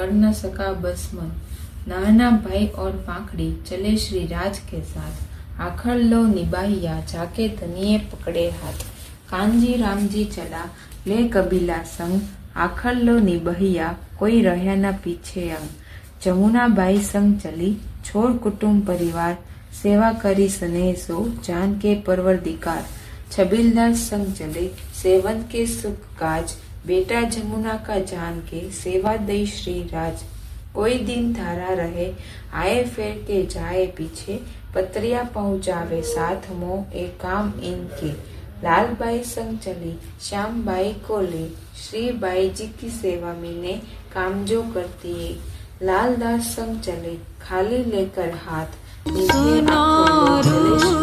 कर न सका बस मन। नाना भाई और पाखड़ी चले श्री राज के साथ। आखर लो निबाहिया जाके धनिये पकड़े हाथ। कानजी रामजी चला ले कबीला संग। आखर लो निबहिया कोई रहया न पीछे अंग। जमुना बाई संग चली छोड़ कुटुंब परिवार। सेवा करी स्नेह सो जान के परवरदिगार। छबीलदार संग चले सेवन के सुख काज। बेटा जमुना का जान के सेवा दई श्री राज। कोई दिन धारा रहे आए फिर के जाए पीछे। पत्रिया पहुँचावे साथ मोह ए काम इनके। लालबाई संग चली श्याम बाई को ले। श्री बाई जी की सेवा मीने काम जो करती है। लालदास संग चले खाली लेकर हाथ। नीचे आंखों लो चले